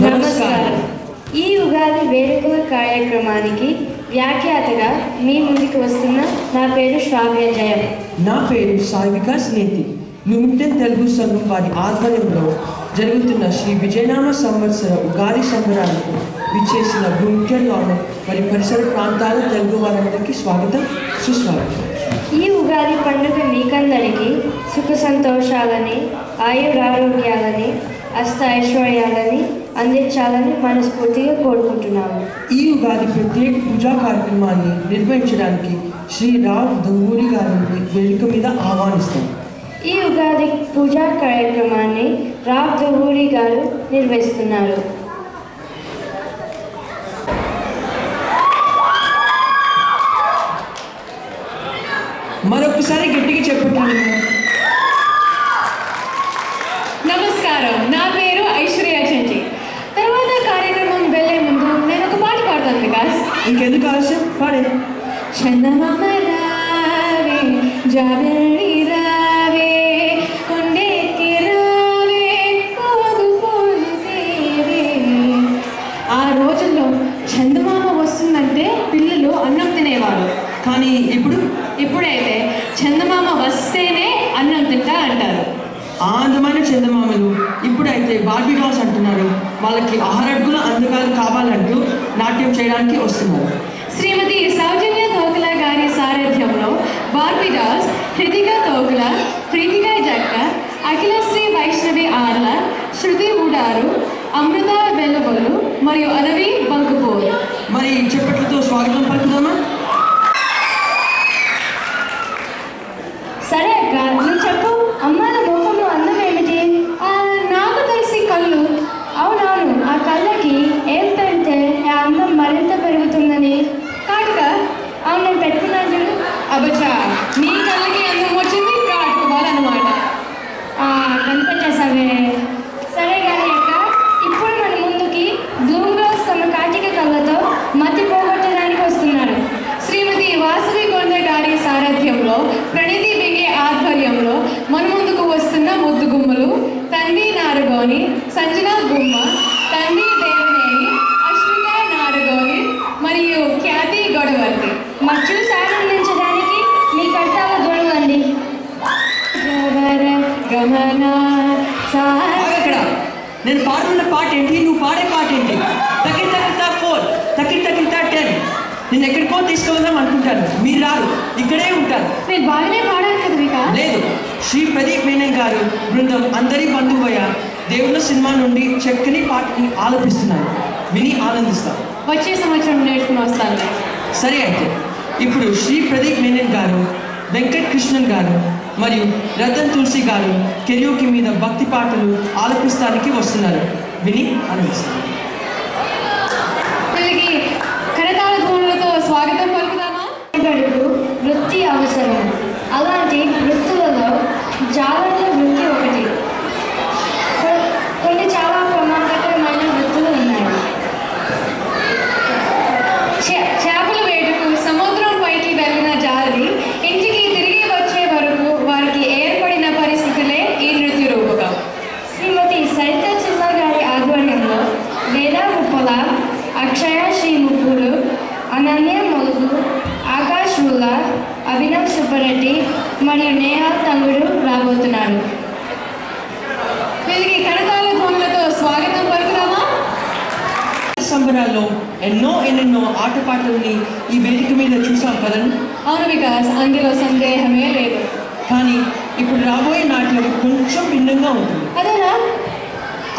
నమస్కారం. ఈ ఉగాది వేడుకల కార్యక్రమానికి వ్యాఖ్యాతగా మీ ముందుకు వస్తున్న నా పేరు శ్రావ్య జయం. నా పేరు సాయి వికాస్ నేతి. లుమిటన్ తెలుగు సంఘం వారి ఆధ్వర్యంలో జరుగుతున్న శ్రీ విజయనామ సంవత్సర ఉగాది సంబరాలకు విచ్చేసిన బ్లూమ్టన్లోని మరి పరిసర ప్రాంతాల తెలుగు వారందరికీ స్వాగతం, సుస్వాగతం. ఈ ఉగాది పండుగ మీకందరికీ సుఖ సంతోషాలని, ఆయురారోగ్యాలని, అష్ట ఐశ్వర్యాలని అందించాలని మనస్ఫూర్తిగా కోరుకుంటున్నాము. ఈ ఉగాది ప్రత్యేక పూజా కార్యక్రమాన్ని నిర్వహించడానికి శ్రీ రావ్ దంగూరి గారిని వేదిక మీద ఆహ్వానిస్తాం. ఈ ఉగాది పూజా కార్యక్రమాన్ని రావ్ దంగూరి గారు నిర్వహిస్తున్నారు. మరొకసారి గట్టిగా చెప్పండి. నమస్కారం, నా పేరు ఐశ్వర్య చెంచి. తర్వాత కార్యక్రమం వెళ్ళే ముందు నేను ఒక పాట పాడతాను వికాస్. ఇంకెందుకు ఆలస్యం, పాడే. చందమామ రావే, జాబిల్లి రావే, కొండెక్కి రావే, పోగు పోగు తేవే. ఆ రోజుల్లో చందమామ వస్తుందంటే పిల్లలు అన్నం తినేవారు. కానీ ఇప్పుడైతే చందమామ వస్తేనే అన్నం తింటా అంటారు. అందమైన చందమామలు ఇప్పుడైతే బార్బీ డాల్స్ అంటున్నారు. వాళ్ళకి 6 అడుగుల అందగాలు కావాలంటూ నాట్యం చేయడానికి వస్తున్నారు. శ్రీమతి సౌజన్య తోకల గారి సారథ్యంలో బార్బీ డాల్స్ హృతిక తోకల, ప్రీతిక జక్క, అఖిలశ్రీ వైష్ణవి ఆర్ల, శృతి ఉడారు, అమృత వెల్లబొల్లు మరియు అరవి బంకుపోరు. మరి చెప్పట్లతో స్వాగతం పలుకుదామా? సరే అక్క, నువ్వు చెప్పు. అమ్మాల ముఖంలో అందం ఏమిటి? నాకు తెలిసి కళ్ళు. అవునవును, ఆ కళ్ళకి ఏం పెడితే ఆ అందం మరింత పెరుగుతుందని. కాటుక. అవును, నేను పెట్టుకున్నాను చూడు. అబ్బచ్చా, నీ కళ్ళకి అందం వచ్చింది కాటుకోవాలన్నమాట. కనిపించేసావే. సరే కానీ అక్క, ఇప్పుడు మన ముందుకి బ్లూమ్ గర్ల్స్ తమ కాటిక కళ్ళతో మతి పోగొట్టడానికి వస్తున్నారు. శ్రీమతి వాసవి కొండ గారి సారథ్యంలో, ప్రణీతి బింగే ఆధ్వర్యంలో మన ముందుకు వస్తున్న ముద్దు గుమ్మలు తన్వి నారగోని, సంజన గుమ్మ, తన్వి దేవినేని, అశ్విక నారగోని మరియు ఖ్యాతి గొడవర్తి. మరి చూసి ఆనందించడానికి మీ కట్టాల దొరకండి. గమన ఇక్కడ నేను పాడుతున్న పాట ఏంటి, నువ్వు పాడే పాట ఏంటి? తగిన 4, తగిన 10. నేను ఎక్కడికో తీసుకెళ్దాం అనుకుంటాను, మీరు రారు, ఇక్కడే ఉంటారు. నేను బాగానే పాడాను కదా వికా. లేదు, శ్రీ ప్రదీప్ మేనన్ గారు బృందం అందరి బంధువయ్య దేవుళ్ళ సినిమా నుండి చక్కని పాటని ఆలపిస్తున్నారు, విని ఆనందిస్తాం. వచ్చే సంవత్సరం నేర్చుకుని వస్తాను. సరే అయితే ఇప్పుడు శ్రీ ప్రదీప్ మేనన్ గారు, వెంకట్ కృష్ణన్ గారు మరియు రతన్ తులసి గారు కెరియోకి మీద భక్తి పాటలు ఆలపిస్తానికి వస్తున్నారు, విని ఆనందిస్తారు. వీళ్ళకి కరతాళ ధ్వనులతో స్వాగతం పలుకుదామా? వృత్తి అవసరం. అలాంటి వృత్తులలో జాలర్ల వృత్తి ఒకటి. కొన్ని చాలా ప్రమాదకరమైన వృత్తులు ఉన్నాయి. చేపల వేటకు సముద్రం పైకి వెళ్ళిన జాలరి ఇంటికి తిరిగి వచ్చే వరకు వారికి ఏర్పడిన పరిస్థితులే ఈ నృత్య రూపకం. శ్రీమతి సరిత చిల్లా గారి ఆధ్వర్యంలో వేద ముప్పల, అక్షయ శ్రీ ముప్పులు, అనన్య మొలుగు, ఆకాష్ రుల్లా, అభినవ్ సుబ్బరెడ్డి మరియు నేహాల్ తంగుడు రాబోతున్నారు. వీళ్ళకి కరతాళ ధ్వనులతో స్వాగతం పలుకుదామా? సంబరాల్లో ఎన్నెన్నో ఆటపాటల్ని ఈ వేదిక మీద చూసాం కదండి. అవును వికాస్, అందులో సందేహమే లేదు. కానీ ఇప్పుడు రాబోయే నాట్యం కొంచెం భిన్నంగా ఉంటుంది. అదేనా?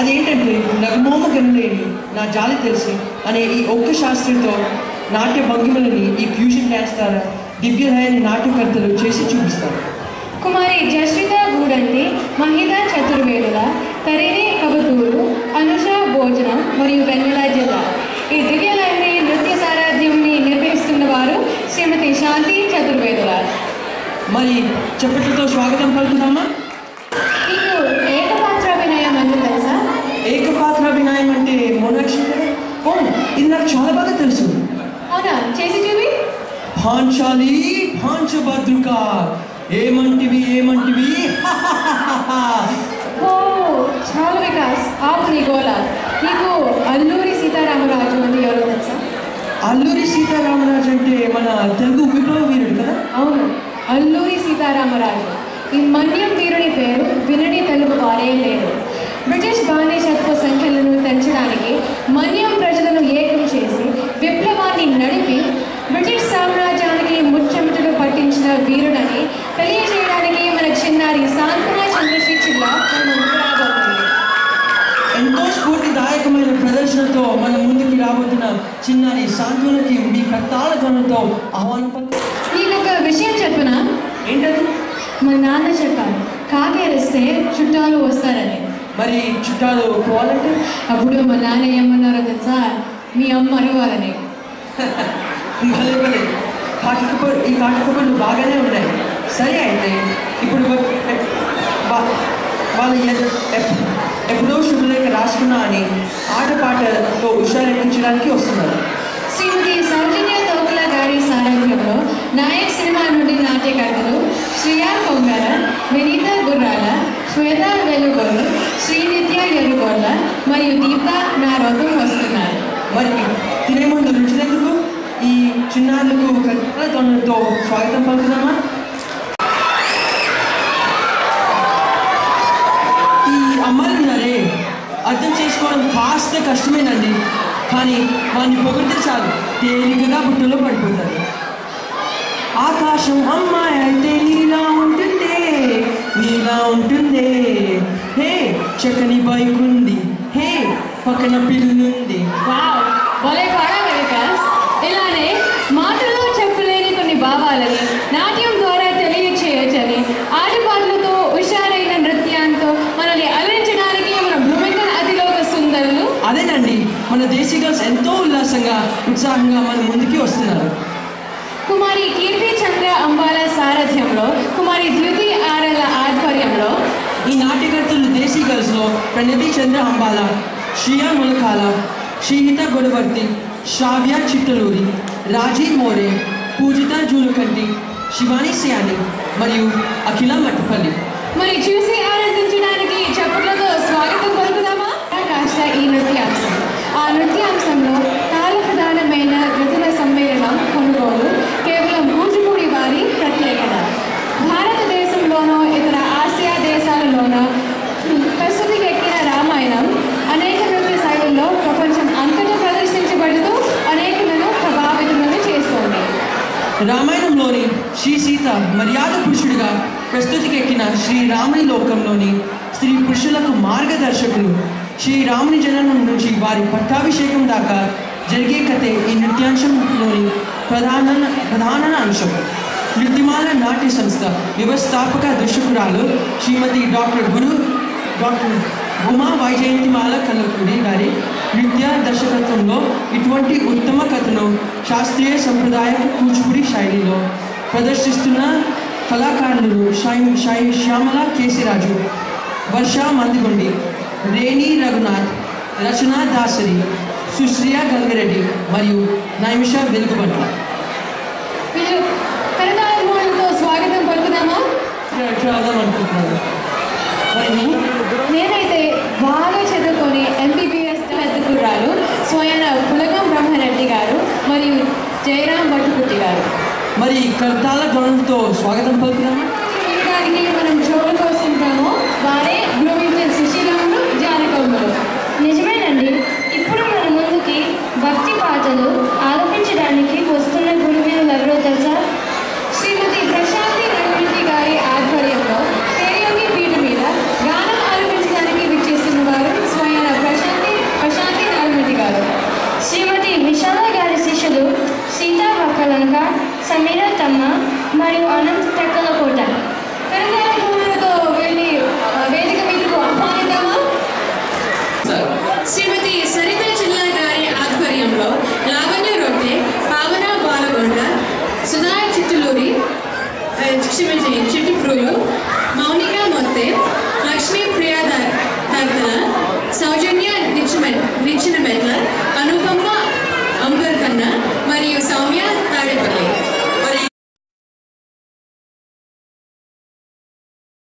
అదేంటంటే నగమోమ గనులేని నా జాలి తెలిసి అనే ఈ ఒక్క శాస్త్రంతో నాట్య భంగిమలని ఈ ఫ్యూజన్ డ్యాన్స్ ద్వారా దివ్యలయని నాట్యకర్తలు చేసి చూపిస్తారు. కుమారి జశ్రిత గూడంతి, మహిళ చతుర్వేదుల, తరిణి కబతూరు, అనుష భోజనం మరియు వెన్నెల జిల్లా. ఈ దివ్యలయని నృత్య సారథ్యంని నిర్వహిస్తున్న వారు శ్రీమతి శాంతి చతుర్వేదుల. మరి చెప్పట్లతో స్వాగతం పలుకుదామా? మీకు ఏకపాత్రాభినయం అని తెలుసా? ఏకపాత్రాభినయం అంటే మోనాక్షి కదా? ఓ, ఇది నాకు చాలా బాగా తెలుసు. అవునా, చేసి చూపి. పాంచాలి పాంచభద్రుక, ఏమంటివి ఓ చాలా వికాస్ ఆపు నీ గోల. నీకు అల్లూరి సీతారామరాజు అంటే ఎవరో తెలుసా? అల్లూరి సీతారామరాజు అంటే మన తెలుగు విప్లవ వీరుడు కదా? అవును, అల్లూరి సీతారామరాజు. ఈ మన్యం వీరుని పేరు వినని తెలుగు వారే లేరు. బ్రిటిష్ బానిసత్వ సంఖ్యలను పెంచడానికి మన్యం ప్రజలను ఏకం చేసి విప్లవాన్ని నడిపి బ్రిటిష్ సామ్రాజ్యానికి ముచ్చెమటలు పట్టించిన వీరుడని తెలియజేయడానికి మన చిన్నారి సాంత్వన చంద్రశ్రీ జిల్లా రాబోతుంది. ఎంతో స్ఫూర్తిదాయకమైన ప్రదర్శనతో మన ముందుకు రాబోతున్న చిన్నారి సాంత్వనకి మీ కర్తాల ధ్వనులతో ఆహ్వానం. మీకు ఒక విషయం చెప్పనా? ఏంటది? మా నాన్న చెప్పారు, కాకేరిస్తే చుట్టాలు వస్తారని. మరి చుట్టాలు పోవాలంటే? అప్పుడు మా నాన్న ఏమన్నారో తెలుసా? మీ అమ్మ అరవాలని. భలే భలే ఈ కాటికబుర్లు బాగానే ఉన్నాయి. సరే, అయితే ఇప్పుడు వాళ్ళు ఎప్పుడో శుభలేఖ రాసుకున్నా అని ఆటపాటతో హుషారెక్కించడానికి వస్తున్నారు. శ్రీమతి సౌజన్య తోకల గారి సారథ్యంలో నాయక్ సినిమా నుండి నాట్యకర్తలు శ్రియా కొంగర, వినీత గుర్రాల, శ్వేత వెలుగోలు, శ్రీనిత్య ఎరుగోళ్ళ మరియు దీప నారోతం వస్తున్నారు. మరి తినే ముందు రుచులెందుకు ఈ చిన్నారులకు కర్తాల ధ్వనులతో స్వాగతం పలుకుదామా? ఈ అమ్మాయిలు ఉన్నారే, అర్థం చేసుకోవడం కాస్త కష్టమేనండి. కానీ వాడిని పొగిడితే చాలు, తేలికగా బుట్టలో పడిపోతారు. ఆకాశం అమ్మాయి అయితే నీలా ఉంటుందే, నీలా ఉంటుందే. హే, చక్కని బైక్ ఉంది, హే పక్కన పిల్లుంది. భలే పాడాలి వికాస్. ఇలానే మాటల్లో చెప్పలేని కొన్ని భావాలని నాట్యం ద్వారా తెలియచేయచ్చని ఆటపాటలతో హుషారైన నృత్యంతో మనల్ని అలరించడానికి మన భూమికన్ అతిలోక సుందరులు. అదేనండి, మన దేశీ గర్ల్స్ ఎంతో ఉల్లాసంగా ఉత్సాహంగా మన ముందుకి వస్తున్నారు. కుమారి కీర్తి చంద్ర అంబాల సారథ్యంలో, కుమారి ద్యుతి ఆర్ఎల ఆధ్వర్యంలో ఈ నాట్యకర్తలు దేశీ గర్ల్స్లో ప్రణతి చంద్ర అంబాల, శ్రియా ములకాల, శ్రీహిత గొడవర్తి, శ్రావ్య చిట్టలూరి, రాజీ మోరే, పూజిత జూలుకంటి, శివాని సియాని మరియు అఖిల మట్టుపల్లి. మరి చూసి ఆనందించడానికి చప్పట్లతో స్వాగతం పలుకుదామా? కాస్త ఈ నృత్యాంశం. ఆ నృత్యాంశంలో తాళ ప్రధానమైన నృతుల సమ్మేళనం కొనుగోలు కేవలం కూచిపూడి వారి ప్రత్యేకత. భారతదేశంలోనూ ఇతర ఆసియా దేశాలలోనూ ప్రస్తుతికెక్కిన రామాయణం అనేక నృత్య శైలుల్లో ప్రపంచం అంతటా ప్రదర్శించబడుతూ అనేకులను ప్రభావితమని చేస్తోంది. రామాయణంలోని శ్రీ సీత మర్యాద పురుషుడిగా ప్రస్తుతికెక్కిన శ్రీరాముని లోకంలోని స్త్రీ పురుషులకు మార్గదర్శకులు. శ్రీరాముని జననం నుంచి వారి పట్టాభిషేకం దాకా జరిగే కథే ఈ నృత్యాంశంలోని ప్రధాన అంశం. నృత్యమాల నాట్య సంస్థ వ్యవస్థాపక దర్శకురాలు శ్రీమతి డాక్టర్ ఉమా వైజయంతిమాల కల్లపూడి గారి నృత్య దర్శకత్వంలో ఇటువంటి ఉత్తమ కథను శాస్త్రీయ సంప్రదాయ కూచిపూడి శైలిలో ప్రదర్శిస్తున్న కళాకారులు శ్యామల కేసిరాజు, వర్ష మందిగొండి, రేణి రఘునాథ్, రచనా దాసరి, సుశ్రియ గంగారెడ్డి మరియు నైమిష వెలుగుబంట. స్వాగతం పలుకుదామా? అనుకుంటున్నాను. నేనైతే బాగా చదువుకొని MBBS ఎత్తుకుర్రాలు స్వయం పులగం బ్రహ్మారెడ్డి గారు మరియు జయరాం భట్టుకుట్టి గారు. మరి కర్తాల ధ్వనులతో స్వాగతం పలుకుదామా?